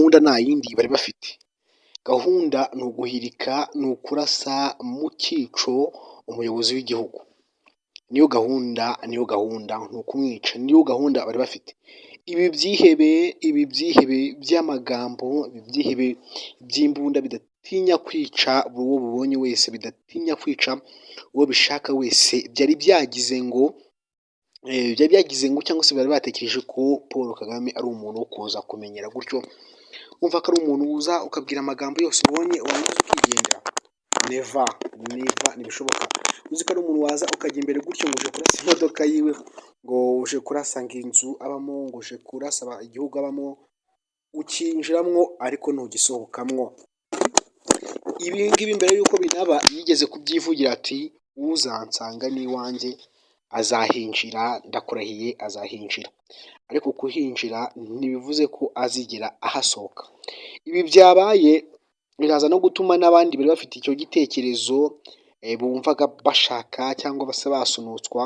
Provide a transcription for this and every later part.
gahunda nta yindi bari bafite. Gahunda ni uguhirika, ni ukurasa mu cyico umuyobozi w'igihugu. Niyo gahunda ni ukumwica, niyo gahunda bari bafite. Ibi byihebe by'amagambo, ibi byihebe by'imbunda bidatinya kwica uwo bubonye wese, bidatinya kwica uwo bishaka wese, byari byagize ngo cyangwa se bari batekereje ko Paul Kagame ari umuntu wo kuza kumenyera gutyo, wumva ko ari umuntu uza ukabwira amagambo yose ubonye warangiza ukigendera. Neva ntibishoboka. Uzi ko ari umuntu waza ukajya imbere gutyo ngo uje kurasa imodoka yiwe, ngo uje kurasa inzu abamo, ngo uje kurasa igihugu abamo, ukinjiramwo ariko ntugisohokamwo. Ibi ngibi mbere y'uko binaba yigeze kubyivugira ati uzansanga n'iwanjye azahinjira, ndakurahiye azahinjira. Ariko kuhinjira ntibivuze ko azigera ahasohoka. Ibi byabaye biraza no gutuma n'abandi bari bafite icyo gitekerezo bumvaga bashaka cyangwa base basunutswa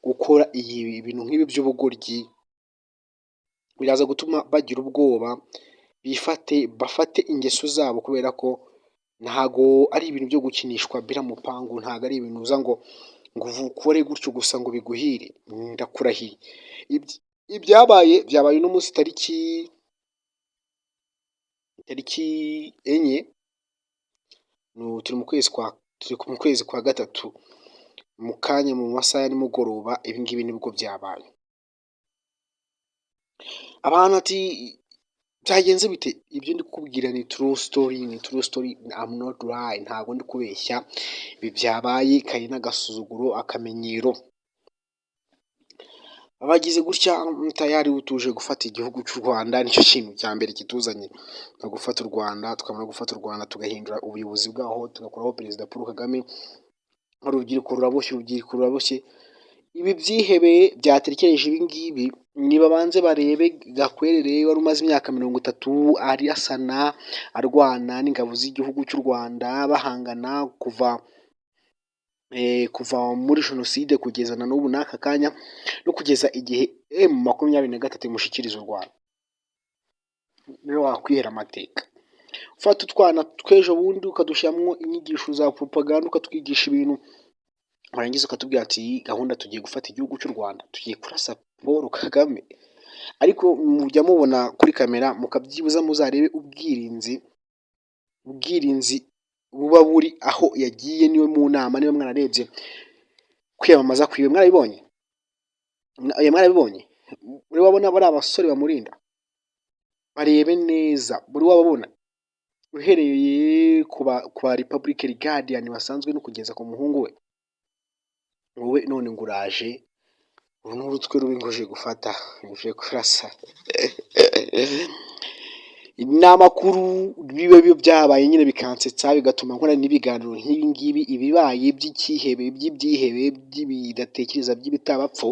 gukora ibintu nk'ibi by'ubugoryi, biraza gutuma bagira ubwoba, bafate ingeso zabo, kubera ko ntago ari ibintu byo gukinishwa biramupangu, ntago ari ibintu uza ngo ukore gutyo gusa ngo biguhire. Ndakurahiye byabaye uno munsi tariki enye, turi mu kwezi kwa gatatu, mu kanya mu masaha ya nimugoroba ibi ngibi nibwo byabaye. Abantu ati byagenze bite? Ibyo ndi kukubwira ni true story, I'm not lying, ntago ndi kubeshya. Ibi byabaye kari n'agasuzuguro, akamenyero. Abagize gutya tayari utuje gufata igihugu cy'u Rwanda, nicyo kintu cya mbere kituzanye no gufata u Rwanda, tukamara gufata u Rwanda tugahindura ubuyobozi bwaho, tugakuraho Perezida Paul Kagame. Urubyiruko ruraboshye. Ibi byihebe byatekereje ibi ngibi nibabanze barebe Gakwerere wari umaze imyaka 30 arasana arwana n'ingabo z'igihugu cy'u Rwanda, bahangana kuva muri jenoside kugeza na n'ubu n'aka kanya, no kugeza igihe M23 imushikiriza u Rwanda. Niyo wakwihera amateka. Ufata utwana twejo bundi ukadushyamwo inyigisho za propaganda, ukatwigisha ibintu, warangiza ukatubwira ati gahunda tugiye gufata igihugu cy'u Rwanda, tugiye kurasa Paul Kagame. Ariko mujya mubona kuri kamera, mukabyibuza muzarebe ubwirinzi buba buri aho yagiye, niwe mu nama, niwe mwararebye kwiyamamaza kwiwe, mwarabibonye. Muri wabona bari abasore bamurinda, barebe neza, buri wababona uhereye ku ba Republican Guardian basanzwe no kugeza ku muhungu we. Wowe none nguraje n'urutwe rubi ngoje gufata, uje kurasa. N'amakuru bibe byabaye nyine bikansetsa, bigatuma nkora n'ibiganiro nk'ibi ngibi. Ibibaye by'icyihebe, by'ibyihebe, by'ibidatekereza, by'ibitabapfo,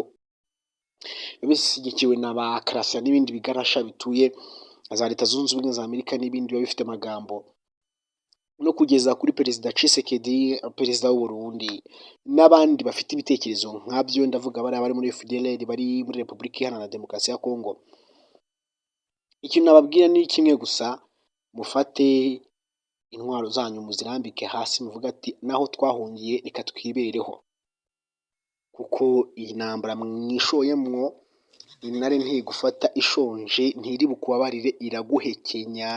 bisigikiwe na ba Karasira n'ibindi bigarasha bituye za Leta Zunze Ubumwe za Amerika, n'ibindi biba bifite amagambo, no kugeza kuri Perezida Tshisekedi, Perezida w'u Burundi, n'abandi bafite ibitekerezo nkabyo. Ndavuga bari muri FDLR, bari muri Repubulika Iharanira Demokarasi ya Kongo. Ikintu nababwira ni kimwe gusa, mufate intwaro zanyu muzirambike hasi, muvuga ati naho twahungiye reka twibereho, kuko iyi ntambara mwishoyemwo intare ntigufata ishonje, ntiri bukubabarire, iraguhekenya.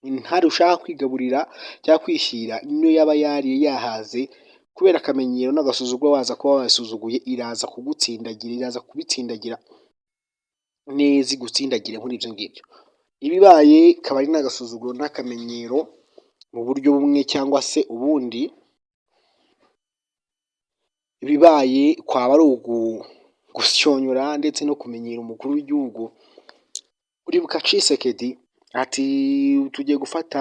Intare ushaka kwigaburira cyangwa kwishyira, niyo yaba yariye yahaze, kubera akamenyero n'agasuzuguro waza kuba wasuzuguye, iraza kugutsindagira, iraza kubitsindagira neza, igutsindagire muri ibyo ngibyo. Ibibaye kaba ari n'agasuzuguro n'akamenyero mu buryo bumwe cyangwa se ubundi. Ibibaye kwaba ari gusyonyora ndetse no kumenyera umukuru w'igihugu. Uribuka Tshisekedi ati tugiye gufata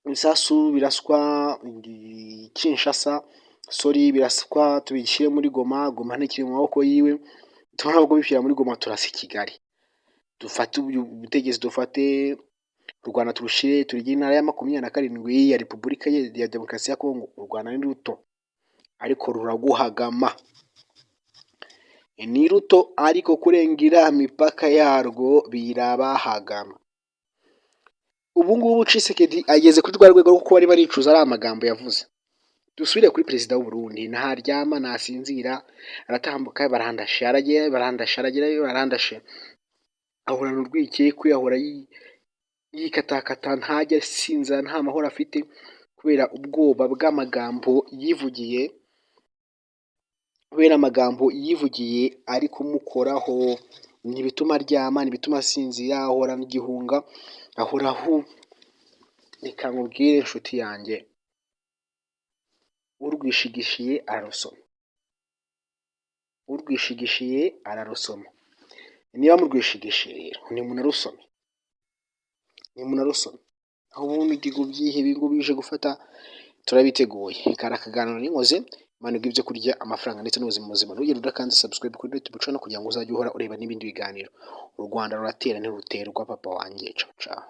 ibisasu biraswa Kinshasa, biraswa tubishyire muri Goma ntikiri mu maboko yiwe, ntabwo bishyira muri Goma, turasa i Kigali, dufate ubutegetsi, dufate u Rwanda turushire, turigire intara ya 27 ya Repubulika ya Demokarasi ya Kongo. U Rwanda ni ruto ariko ruraguhagama, ni ruto ariko kurengera imipaka yarwo birabahagama. ubu ngubu Tshisekedi ageze kuri rwa rwego rwo kuba bari baricuza ari amagambo yavuze. Dusubire kuri perezida w'u Burundi, ntaryama ntasinzira, aratambuka barandashe, aragiye barandashe, aragerayo barandashe, ahorana urwikekwe, ahora yikatakata, ntajya asinzira, nta mahoro afite kubera ubwoba bw'amagambo yivugiye, kubera amagambo yivugiye ari kumukoraho, ntibituma aryama, ntibituma asinzira, ahorana igihunga, ahoraho. Reka nkubwire inshuti yanjye, urwishigishiye ararusoma, urwishigishiye ararusoma. Niba murwishigishiye rero nimunarusome, nimunarusome. Aho ubundi igihugu byihebe ngo bije gufata, turabiteguye. Kari akaganiro n'inkoze, Imana iguhe ibyo kurya, amafaranga ndetse n'ubuzima buzima. Ntugende udakanze subscribe kuri YouTube channel kugira ngo uzajye uhora ureba n'ibindi biganiro. U Rwanda ruratera ntiruterwa, papa wanjye. Ciao ciao.